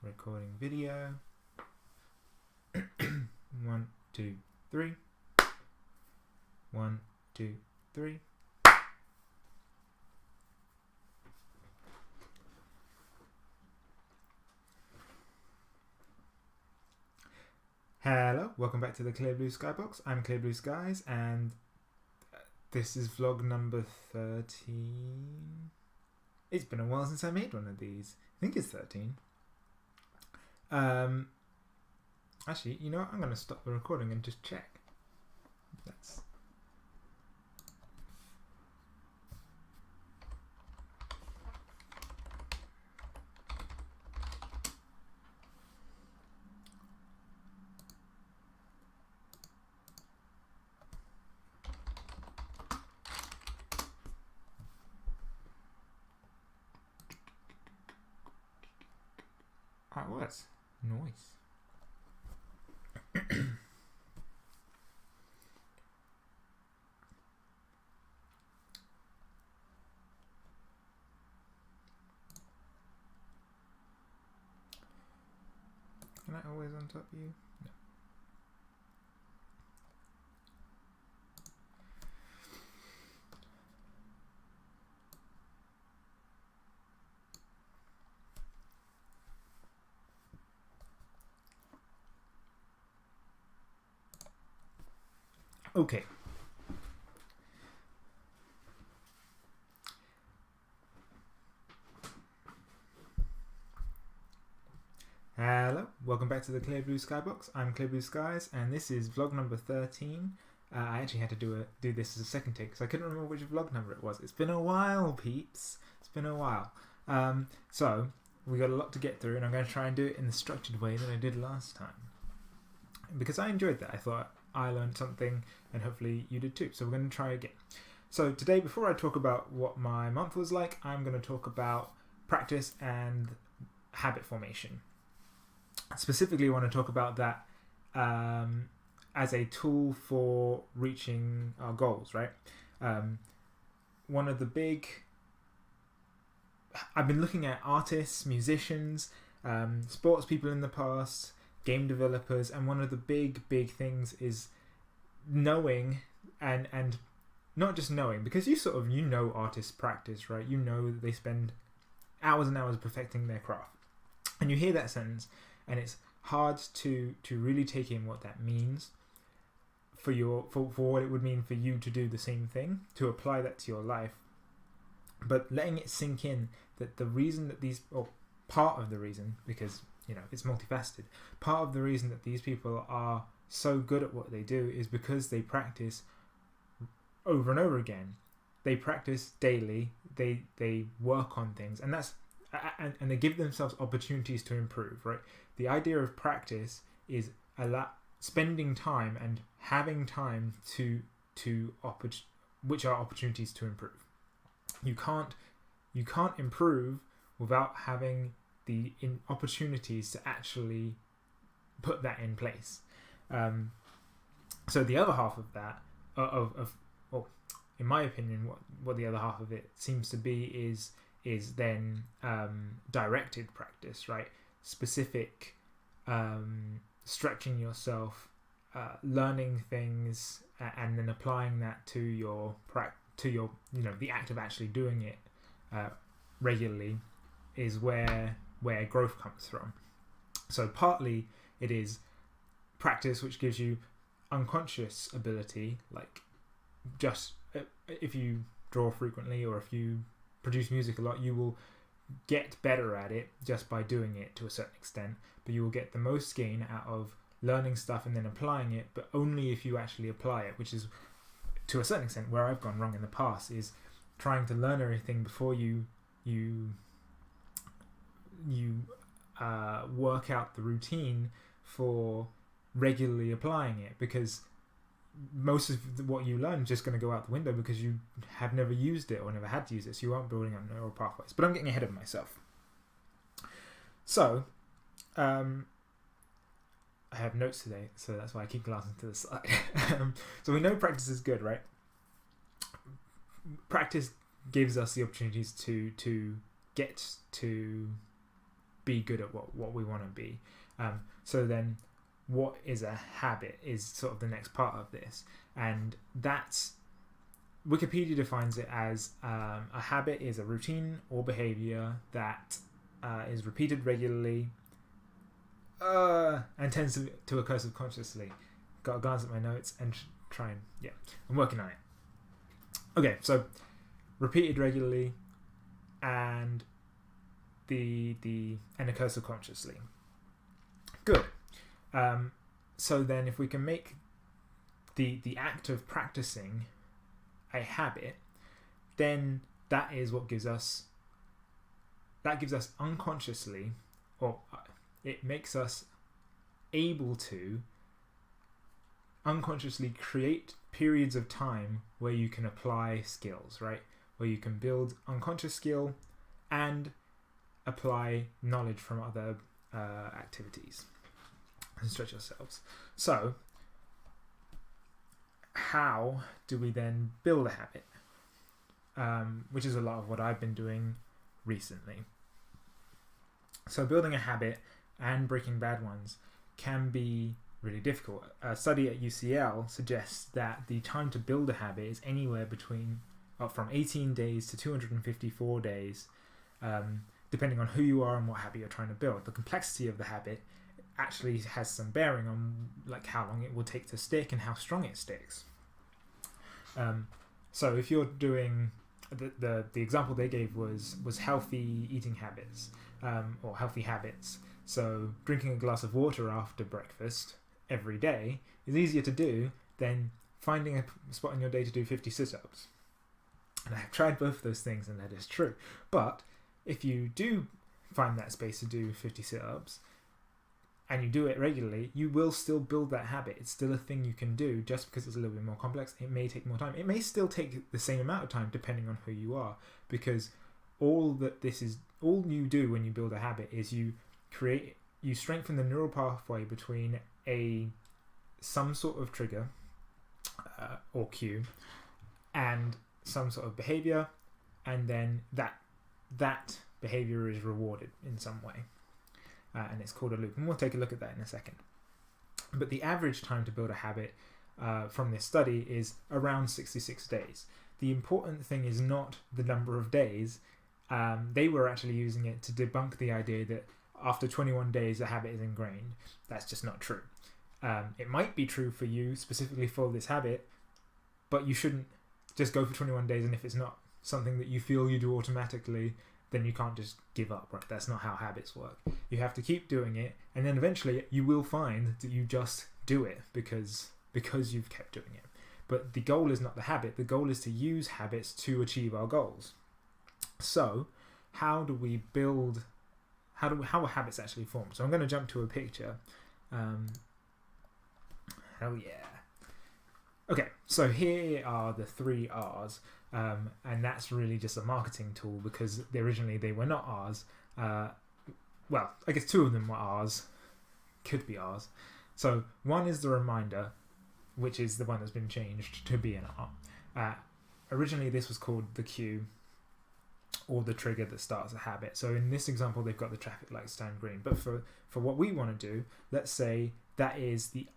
recording video. 1, 2, 3. 1, 2, 3. Hello, welcome back to the Clear Blue Sky box. I'm Clear Blue Skies, and this is vlog number 13. It's been a while since I made one of these. I think it's 13. Actually, you know what? I'm going to stop the recording and just check. That's... It was noise. Can I always on top of you? No. Okay. Hello, welcome back to the Clear Blue Sky box. I'm Clear Blue Skies, and this is vlog number 13. I actually had to do this as a second take because I couldn't remember which vlog number it was. It's been a while, peeps. It's been a while. So we got a lot to get through, and I'm going to try and do it in the structured way that I did last time because I enjoyed that. I thought I learned something, and hopefully you did too. So we're going to try again. So today, before I talk about what my month was like, I'm going to talk about practice and habit formation. Specifically, I want to talk about that as a tool for reaching our goals, right? One of the big... I've been looking at artists, musicians, sports people in the past, game developers, and one of the big things is knowing and not just knowing, because you know artists practice, right? You know they spend hours and hours perfecting their craft, and you hear that sentence and it's hard to really take in what that means for what it would mean for you to do the same thing, to apply that to your life. But letting it sink in that the reason that part of the reason, because it's multifaceted, part of the reason that these people are so good at what they do is because they practice over and over again. They practice daily. They work on things, and and they give themselves opportunities to improve, right? The idea of practice is spending time and having time which are opportunities to improve. You can't improve without having the opportunities to actually put that in place. So the other half of that, in my opinion, what the other half of it seems to be is then directed practice, right? Specific, stretching yourself, learning things, and then applying that to your the act of actually doing it regularly is where growth comes from. So partly it is practice, which gives you unconscious ability, like just if you draw frequently or if you produce music a lot, you will get better at it just by doing it to a certain extent, but you will get the most gain out of learning stuff and then applying it, but only if you actually apply it, which is to a certain extent where I've gone wrong in the past, is trying to learn everything before you work out the routine for regularly applying it, because most of what you learn is just going to go out the window because you have never used it or never had to use it, so you aren't building up neural pathways. But I'm getting ahead of myself. So I have notes today, so that's why I keep glancing to the side. So we know practice is good, right? Practice gives us the opportunities to get to be good at what we want to be. So then what is a habit is sort of the next part of this, and that's Wikipedia defines it as a habit is a routine or behavior that is repeated regularly and tends to occur subconsciously. Got to glance at my notes and try and I'm working on it. Okay, so repeated regularly and and occur subconsciously. Good. So then if we can make the act of practicing a habit, then that is what gives us unconsciously, or it makes us able to unconsciously create periods of time where you can apply skills, right? Where you can build unconscious skill and apply knowledge from other activities and stretch ourselves. So how do we then build a habit? Which is a lot of what I've been doing recently. So building a habit and breaking bad ones can be really difficult. A study at UCL suggests that the time to build a habit is anywhere between from 18 days to 254 days, depending on who you are and what habit you're trying to build. The complexity of the habit actually has some bearing on like how long it will take to stick and how strong it sticks. So if you're doing the example they gave was healthy eating habits, or healthy habits. So drinking a glass of water after breakfast every day is easier to do than finding a spot in your day to do 50 sit-ups. And I have tried both of those things, and that is true. But if you do find that space to do 50 sit-ups and you do it regularly, you will still build that habit. It's still a thing you can do. Just because it's a little bit more complex, it may take more time. It may still take the same amount of time depending on who you are, because all you do when you build a habit is you strengthen the neural pathway between some sort of trigger or cue and some sort of behavior, and then that behavior is rewarded in some way, and it's called a loop, and we'll take a look at that in a second. But the average time to build a habit from this study is around 66 days. The important thing is not the number of days. They were actually using it to debunk the idea that after 21 days a habit is ingrained. That's just not true. It might be true for you specifically for this habit, but you shouldn't just go for 21 days, and if it's not something that you feel you do automatically, then you can't just give up, right? That's not how habits work. You have to keep doing it, and then eventually you will find that you just do it because you've kept doing it. But the goal is not the habit. The goal is to use habits to achieve our goals. So how are habits actually formed? So I'm going to jump to a picture. Hell yeah. Okay, so here are the 3 R's, and that's really just a marketing tool because originally they were not R's. Well, I guess 2 of them were R's, could be R's. So 1 is the reminder, which is the one that's been changed to be an R. Originally this was called the cue, or the trigger that starts a habit. So in this example they've got the traffic lights turn green, but for what we want to do, let's say that is the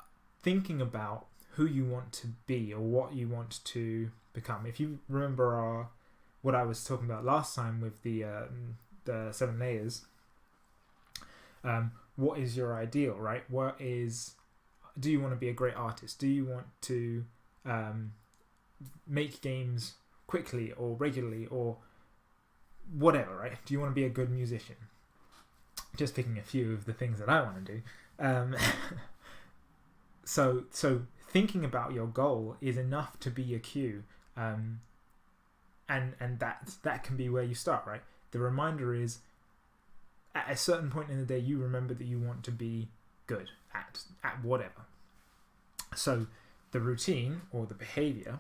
thinking about who you want to be or what you want to become. If you remember what I was talking about last time with the 7 layers, what is your ideal, right? Do you want to be a great artist? Do you want to make games quickly or regularly or whatever, right? Do you want to be a good musician? Just picking a few of the things that I want to do. So thinking about your goal is enough to be a cue, and that can be where you start, right? The reminder is at a certain point in the day you remember that you want to be good at whatever. So the routine or the behavior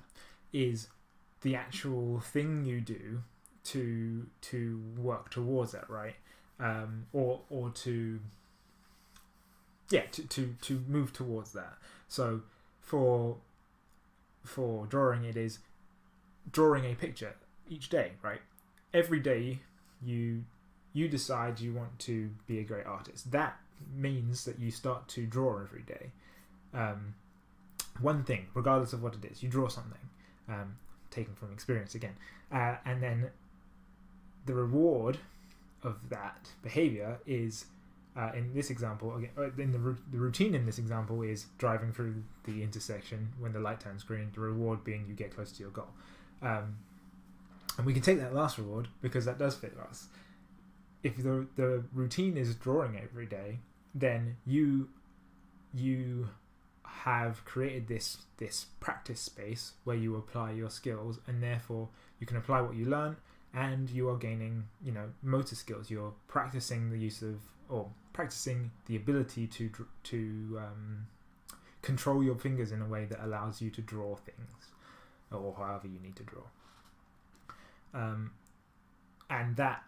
is the actual thing you do to work towards that, right? Or to move towards that. So for drawing, it is drawing a picture each day, right? Every day you you decide you want to be a great artist. That means that you start to draw every day. One thing, regardless of what it is, you draw something, taken from experience again, and then the reward of that behavior is, in this example, again, in the routine in this example is driving through the intersection when the light turns green, the reward being you get closer to your goal. And we can take that last reward because that does fit us. If the routine is drawing every day, then you have created this practice space where you apply your skills, and therefore you can apply what you learn, and you are gaining, motor skills. You're practicing the use of, or practicing the ability to control your fingers in a way that allows you to draw things, or however you need to draw. And that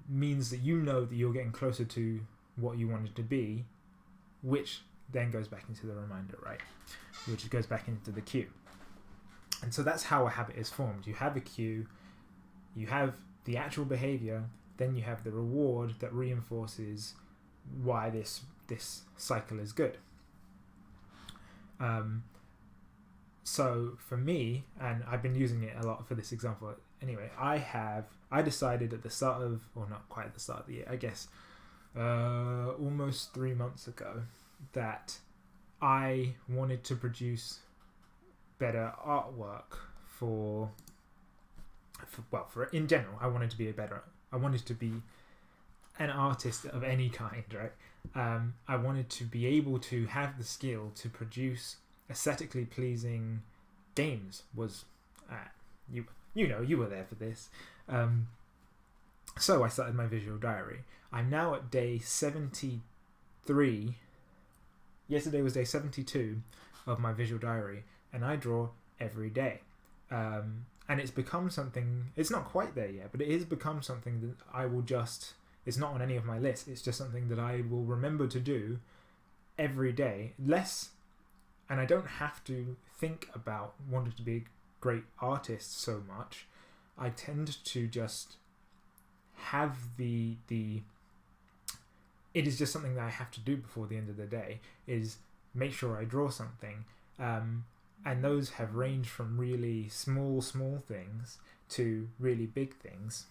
means that that you're getting closer to what you wanted to be, which then goes back into the reminder, right? Which goes back into the cue. And so that's how a habit is formed. You have a cue, you have the actual behavior, then you have the reward that reinforces why this cycle is good. So for me, and I've been using it a lot for this example anyway, I decided at the start of, or not quite at the start of the year, I guess, almost 3 months ago, that I wanted to produce better artwork for in general. I wanted to be an artist of any kind, right? I wanted to be able to have the skill to produce aesthetically pleasing games. You were there for this. So I started my visual diary. I'm now at day 73. Yesterday was day 72 of my visual diary, and I draw every day. And it's become something, it's not quite there yet, but it has become something that I will just, it's not on any of my lists, it's just something that I will remember to do every day. And I don't have to think about wanting to be a great artist so much. I tend to just have it is just something that I have to do before the end of the day, is make sure I draw something. And those have ranged from really small things to really big things.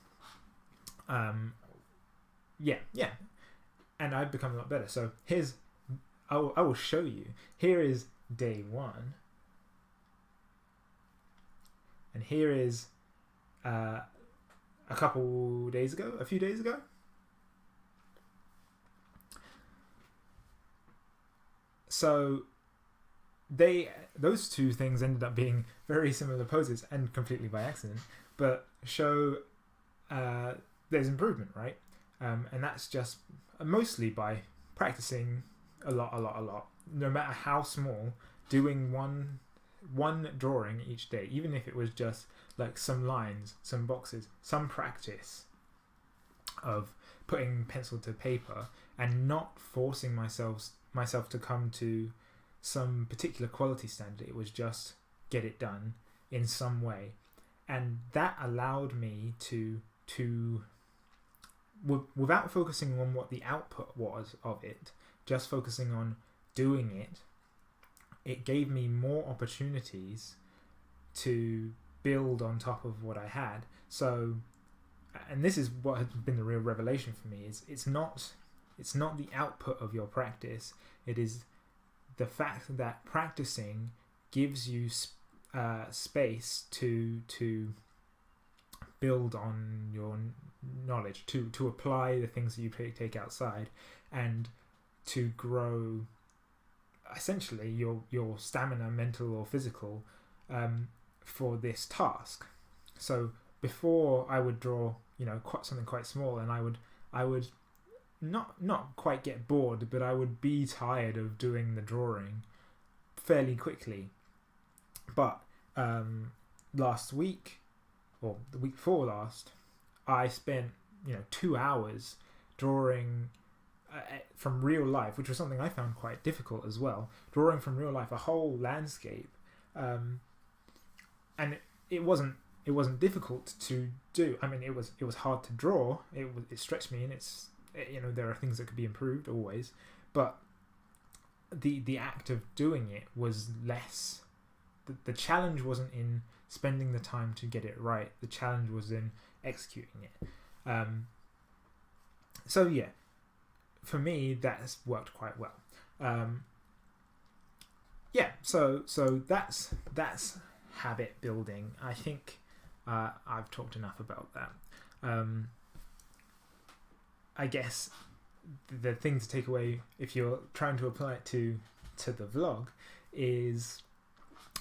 Yeah. And I've become a lot better. So I will show you. Here is day 1. And here is a few days ago. So those two things ended up being very similar poses, and completely by accident, but show there's improvement, right? And that's just mostly by practicing a lot, no matter how small, doing one drawing each day, even if it was just like some lines, some boxes, some practice of putting pencil to paper, and not forcing myself to come to some particular quality standard. It was just get it done in some way, and that allowed me to without focusing on what the output was of it, just focusing on doing it gave me more opportunities to build on top of what I had. So, and this is what has been the real revelation for me, is it's not the output of your practice, it is the fact that practicing gives you space to build on your knowledge, to apply the things that you take outside, and to grow essentially your stamina, mental or physical, for this task. So before, I would draw something quite small, and I would not quite get bored, but I would be tired of doing the drawing fairly quickly. But last week, or the week before last, I spent 2 hours drawing from real life, which was something I found quite difficult as well. Drawing from real life, a whole landscape, and it wasn't it wasn't difficult to do. I mean, it was hard to draw. It stretched me, and there are things that could be improved always, but the act of doing it was less. The challenge wasn't in spending the time to get it right. The challenge was in executing it. So yeah, for me that's worked quite well. So that's habit building. I think I've talked enough about that. I guess the thing to take away, if you're trying to apply it to the vlog, is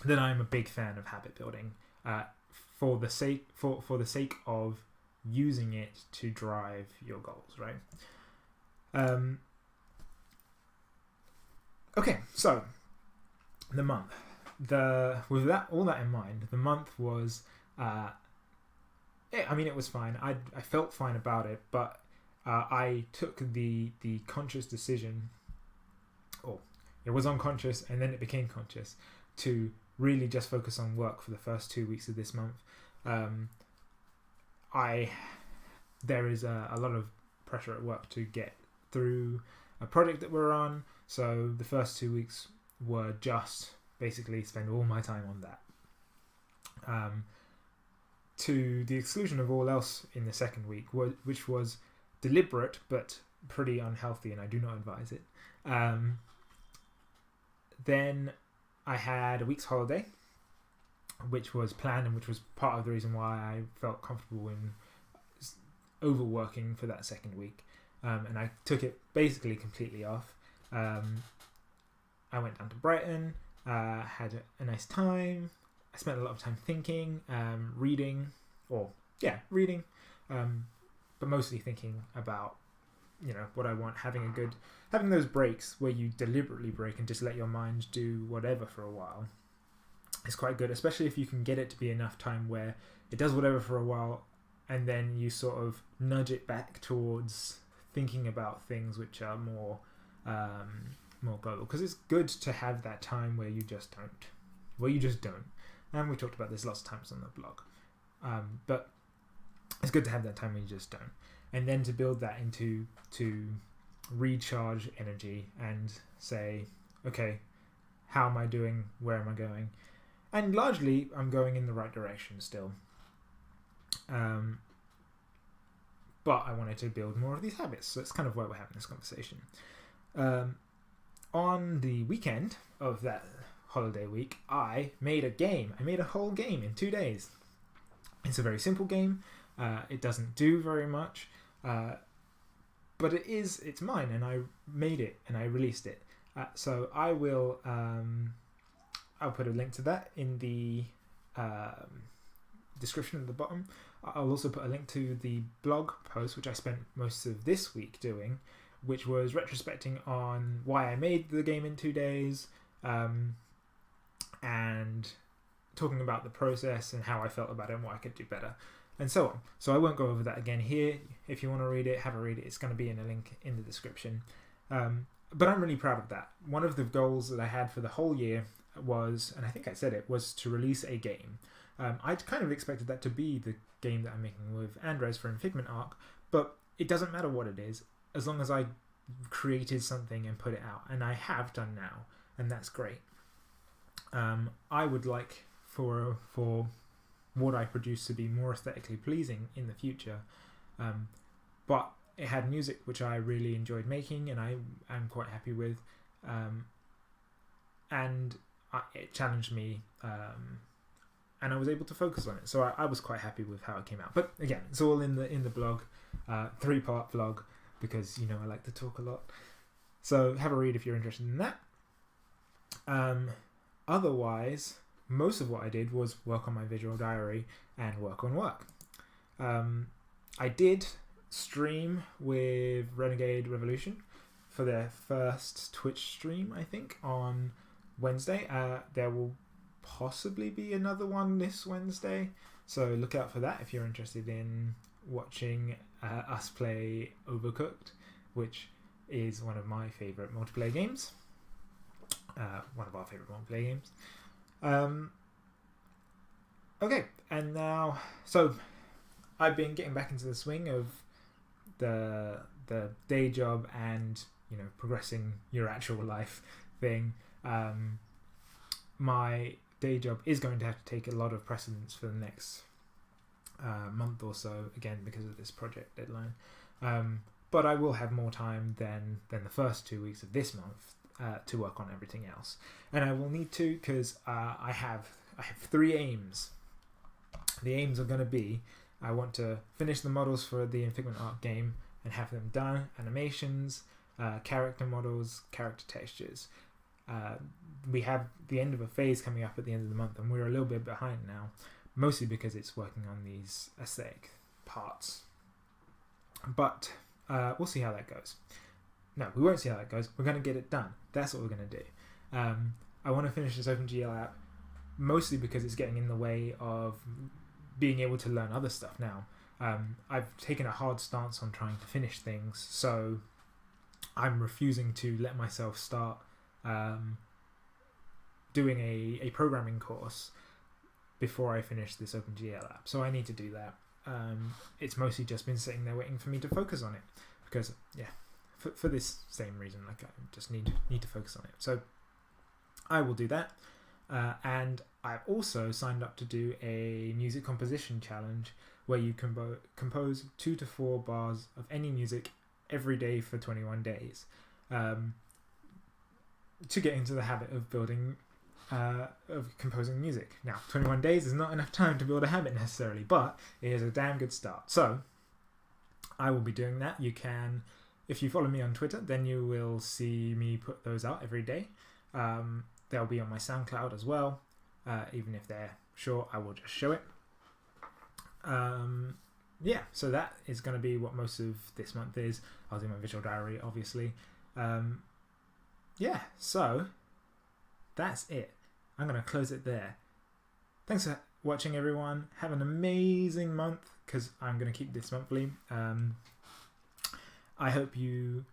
that I'm a big fan of habit building for the sake of using it to drive your goals, right? Okay, so the month. With all that in mind, the month was it was fine. I felt fine about it, but I took the conscious decision, or it was unconscious and then it became conscious, to really just focus on work for the first 2 weeks of this month. There is a lot of pressure at work to get through a project that we're on, so the first 2 weeks were just basically spend all my time on that, to the exclusion of all else in the second week, which was deliberate but pretty unhealthy, and I do not advise it. Then I had a week's holiday, which was planned and which was part of the reason why I felt comfortable in overworking for that second week. And I took it basically completely off. I went down to Brighton, had a nice time. I spent a lot of time thinking, reading, but mostly thinking about what I want, having those breaks where you deliberately break and just let your mind do whatever for a while. It's quite good, especially if you can get it to be enough time where it does whatever for a while and then you sort of nudge it back towards thinking about things which are more global, because it's good to have that time where you just don't, and we talked about this lots of times on the blog, but it's good to have that time when you just don't, and then to build that into to recharge energy and say, okay, how am I doing, where am I going? And largely I'm going in the right direction still, but I wanted to build more of these habits, so it's kind of why we're having this conversation. On the weekend of that holiday week, I made a game. I made a whole game in 2 days. It's a very simple game. It doesn't do very much, but it's mine, and I made it and I released it. So I will I'll put a link to that in the description at the bottom. I'll also put a link to the blog post, which I spent most of this week doing, which was retrospecting on why I made the game in 2 days, and talking about the process and how I felt about it and what I could do better, and so on. So I won't go over that again here. If you want to read it, have a read it. It's going to be in a link in the description. But I'm really proud of that. One of the goals that I had for the whole year was, and I think I said it, was to release a game. I'd kind of expected that to be the game that I'm making with Andres for Figment Arc, but it doesn't matter what it is, as long as I created something and put it out, and I have done now, and that's great. I would like for what I produce to be more aesthetically pleasing in the future, but it had music which I really enjoyed making and I am quite happy with, and it challenged me, and I was able to focus on it, so I was quite happy with how it came out. But again, it's all in the blog, 3-part vlog, because I like to talk a lot. So have a read if you're interested in that. Otherwise, most of what I did was work on my visual diary and work on work. I did stream with Renegade Revolution for their first Twitch stream, I think, on Wednesday. There will possibly be another one this Wednesday, so look out for that if you're interested in watching us play Overcooked, which is one of my favourite multiplayer games. One of our favourite multiplayer games. Okay, and now, so I've been getting back into the swing of the day job and progressing your actual life thing. My day job is going to have to take a lot of precedence for the next month or so, again because of this project deadline. But I will have more time than the first 2 weeks of this month to work on everything else, and I will need to, because I have 3 aims. The aims are going to be, I want to finish the models for the Infigment Art game and have them done, animations, character models, character textures. We have the end of a phase coming up at the end of the month, and we're a little bit behind now, mostly because it's working on these aesthetic parts. But we'll see how that goes. No, we won't see how that goes. We're going to get it done. That's what we're going to do. I want to finish this OpenGL app, mostly because it's getting in the way of being able to learn other stuff now. I've taken a hard stance on trying to finish things, so I'm refusing to let myself start doing a programming course before I finish this OpenGL app. So I need to do that. It's mostly just been sitting there waiting for me to focus on it, because for this same reason, like I just need to focus on it. So I will do that. And I've also signed up to do a music composition challenge where you compose 2 to 4 bars of any music every day for 21 days to get into the habit of composing music. Now, 21 days is not enough time to build a habit necessarily, but it is a damn good start. So I will be doing that. You can, if you follow me on Twitter, then you will see me put those out every day. They'll be on my SoundCloud as well. Even if they're short, I will just show it. So that is going to be what most of this month is. I'll do my visual diary, obviously. So that's it. I'm going to close it there. Thanks for watching, everyone. Have an amazing month, because I'm going to keep this monthly. I hope you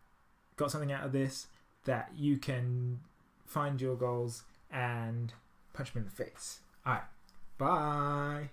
got something out of this, that you can find your goals and punch them in the face. Alright, bye!